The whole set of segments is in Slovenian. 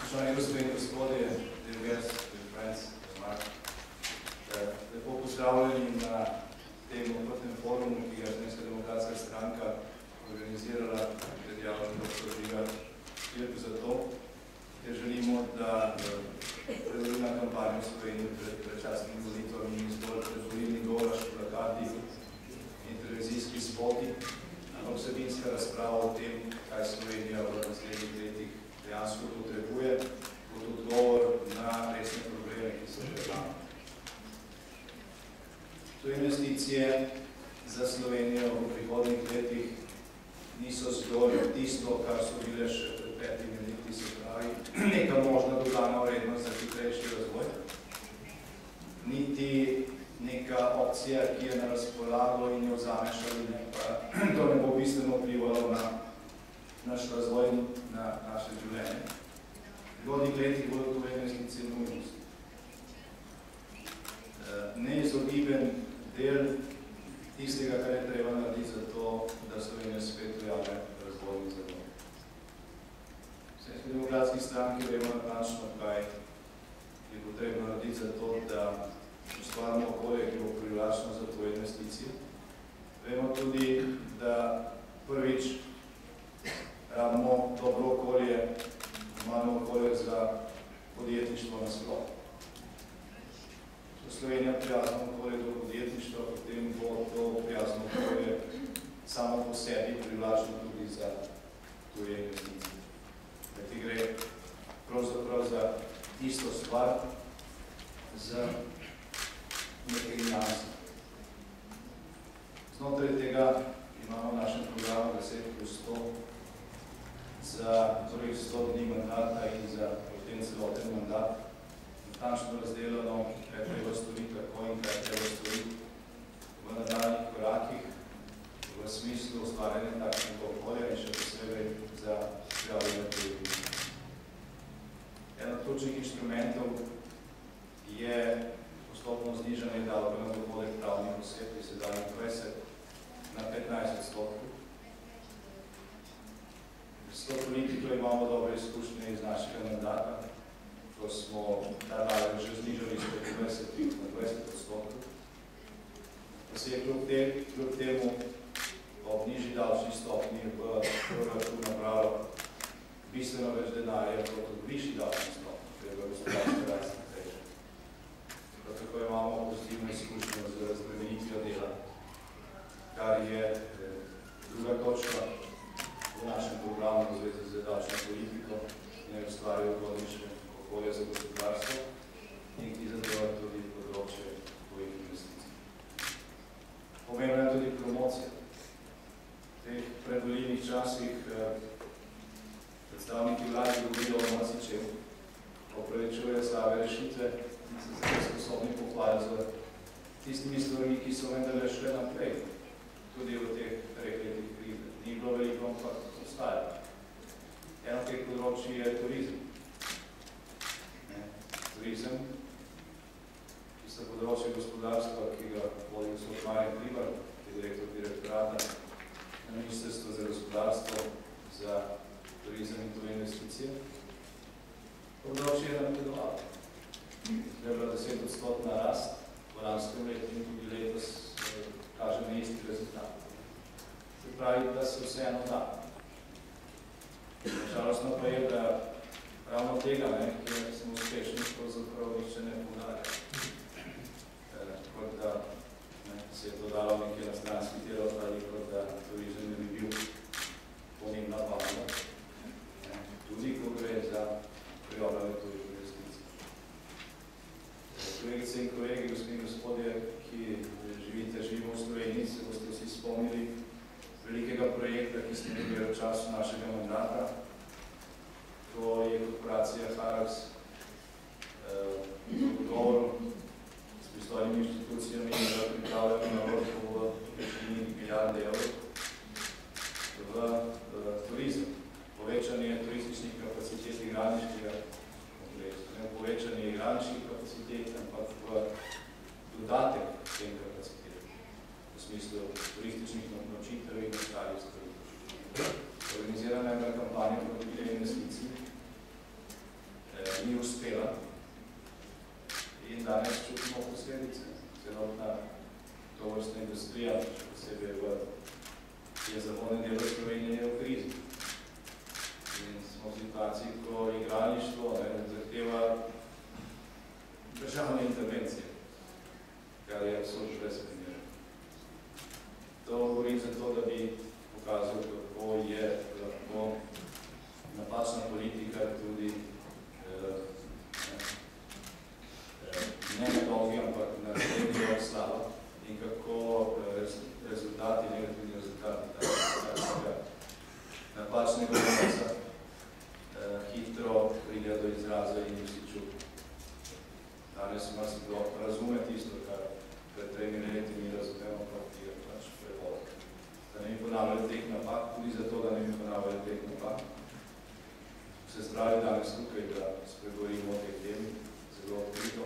Spoštovani gospe in gospodje, dear guests, dear friends, Mark. Lepo pozdravljeni na tem odprtem forumu, ki je Slovenska demokratska stranka organizirala pred javnega obslužnega štirk za to, ker želimo, da predvolilna kampanja v Sloveniji pred predčasnimi volitvami in zbolj predvolilni golaž, plakati in televizijski spoti, ampak vsebinska razprava o tem, kaj Slovenija v naslednjih letih dejansko potrebuje, kot odgovor na resne probleme, ki so pred nami. To investicije za Slovenijo v prihodnih letih niso zgolj tisto, kar so bile še pred 5 leti, se pravi, neka možna dodana vrednost za hitrejši razvoj, niti neka opcija, ki je na razpolago in jo vzameš ali ne, pa to ne bo bistveno vplivalo na naš razvoj, na naše življenje. V prihodnih letih bodo to investicije nujnost. Neizogiben del tistega, kar je treba narediti za to, da Slovenija spet ujame razvojni zagon. V Slovenski demokratski stranki vemo natančno, kaj je potrebno narediti za to, da ustvarimo okolje, ki bo privlačno za to investicijo. Vemo tudi, da prvič rabimo dobro okolje, imamo okolje za podjetništvo nasploh. Če Slovenija prijazno okolje do podjetništva, potem bo to prijazno okolje samo po sebi privlačno tudi za tuje investicije. Kajti gre pravzaprav za isto stvar, za nekaj njansa. Znotraj tega imamo v našem programu 10+100 za prvih 100 dni mandata in za potem celoten mandat. Natančno razdeljeno, kaj treba storiti, kako in kaj treba storiti v nadaljnjih korakih v smislu ustvarjanja takšnega okolja in še posebej za prijavljanje projektov. Eden od ključnih inštrumentov je postopno znižanje davka na dohodek pravnih oseb iz sedanjih 20 na 15%. S to politiko imamo dobre izkušnje iz našega mandata, ko smo ta davek že znižali iz 25 na 20%. Pa se je kljub temu ob nižji davčni stopnji v proračun nabralo bistveno več denarja kot v višji davčni stopnji, ker je v gospodarski rast hitrejša. Tako imamo pozitivno izkušnjo z razbremenitvijo dela, kar je druga točka v našem programu v zvezi z davčno politiko, ki naj ustvari ugodnejše okolje za gospodarstvo in ki zadeva tudi področje tujih investicij. Pomembna je tudi promocija. V teh predvolilnih časih predstavniki vlade govorijo o marsičem, opravičujejo slabe rešitve in se zelo sposobni pohvaliti z tistimi stvarmi, ki so vendarle šle naprej, tudi v teh 3 letih krize. Ni bilo veliko, ampak obstaja. Eno teh področij je turizem. Turizem, ki sta področje gospodarstva, ki ga vodi gospod Marjan Hribar, ki je direktor direktorata na Ministrstvo za gospodarstvo, za turizem in tuje investicije. Področje je napredovalo. Je bila 10% rast v lanskem letu in tudi letos kaže na isti rezultat. Se pravi, da se vseeno da. Žalostno pa je, da ravno tega, kjer smo uspešni, pravzaprav nišče ne poudarja. Kot da se je to dalo nekje na stranski tirov ali kot da turizem ne bi bil pomembna panoga. Tudi, ko gre za prijavljanje tujih investicij. Kolegice in kolegi, gospe in gospodje, ki živimo v Sloveniji, se boste vsi spomnili velikega projekta, ki smo imeli v času našega mandata. To je korporacija Harax v dogovoru s pristojnimi inštitucijami za pripravljanje naložb v višini milijarde evrov v turizem. Povečanje turističnih kapacitet igralniškega kompleksa. Ne povečanje igralniških kapacitet, ampak v dodatek tem kapacitet. V smislu turističnih nočitev in ostalih stvari. Organizirana je bila kampanja proti investicij ni uspela in danes čutimo posledice. Celotna tovrstna industrija, posebej je zahodne delo Slovenije v krizi. In smo v situaciji, ko igralništvo zahteva državne intervencije, kar je absolutno brez primera. To govorim zato, da bi pokazal, kako je lahko napačna politika tudi ne na dolgi, ampak na srednji rok slaba in kako rezultati, negativni rezultati takega napačnega odnosa hitro pridejo do izraza in vsi čuti. Danes marsikdo razume tisto, kar pred 3 leti ni razumemo, kot je pač prevod. Da ne bi ponavljali teh napak, tudi zato, da ne bi ponavljali teh napak. Se zbrali danes tukaj, da spregovorimo o tej temi, zelo odkrito,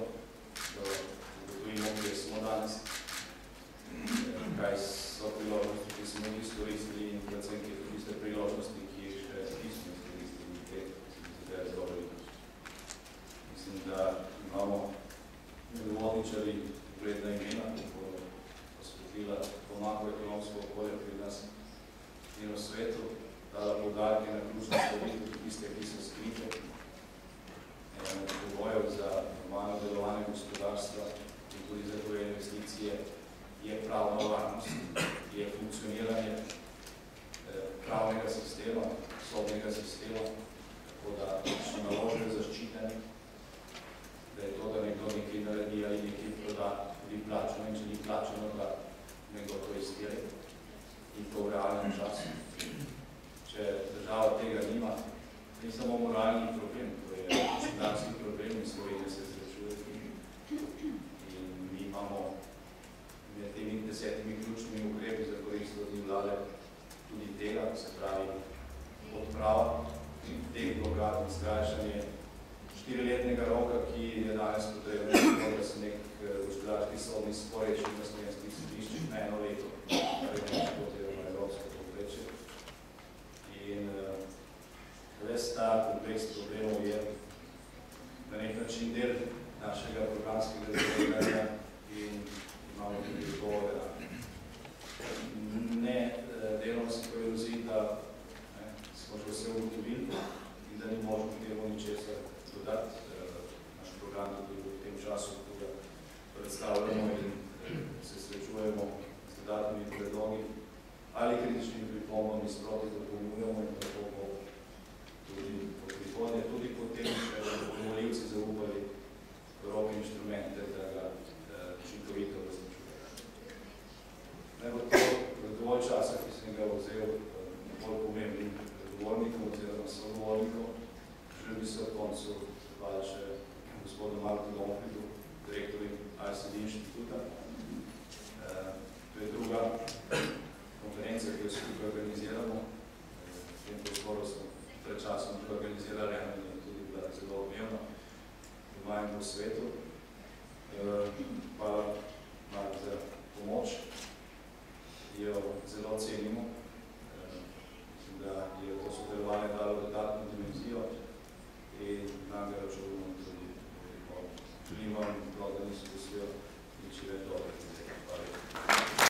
da ugotovimo, kje smo danes, kaj so priložnosti, ki smo jih izkoristili in predvsem, kje so tiste priložnosti, ki jih še nismo izkoristili, te se je zelo veliko. Mislim, da imamo nedovodničari ugledna imena, ki bo posvetila pomako ekonomsko okolje pri nas in v svetu, dala poudarke na ključne stvari, tiste, ki so skrite, pogojev za normalno delovanje gospodarstva in tudi za tvoje investicije je pravna varnost, je funkcioniranje pravnega sistema, sodnega sistema, tako da so naložbe zaščiteni, da je to, da nekdo nekaj naredi ali nekaj proda, tudi plačeno in če ni plačeno, da nekdo to iztiri in to v realnem času. Če država tega nima, ni samo moralni problem, to je gospodarski problem in Slovenija se srečuje in mi imamo med temi 10 ključnimi ukrepi za korist od vlade tudi tega, se pravi odprava teh blokad in skrajšanje 4-letnega roka, ki je danes potrebno, da se nek gospodarski sodni spor reši na slovenskih sodiščih na 1 leto, kar je nekaj potrebno evropsko povprečje. In res ta kompleks problemov je na nek način del našega programskega delovanja in imamo tudi odgovore. Ne delamo si po iluziji, da smo že vse ugotovili in da ni možno temu ničesar dodati. Naš program tudi v tem času, ko ga predstavljamo in se srečujemo z dodatnimi predlogi ali kritičnimi pripombami sproti dopolnjujemo in tako bo tudi po prihodnje, tudi potem, če bodo volivci zaupali v roke inštrumente, da ga učinkovito različujejo. Naj bo to dovolj časa, ki sem ga vzel bolj pomembnim govornikom oziroma sogovornikom. Želel bi se od koncu hvala še gospodu Marku Domfridu, direktorju ICD inštituta. To je druga konferenca, ki jo skupaj organiziramo. V tem prostoru smo pred časom organizirali in tudi bila zelo odmevno doma in po svetu. Hvala Mark za pomoč, jo zelo cenimo.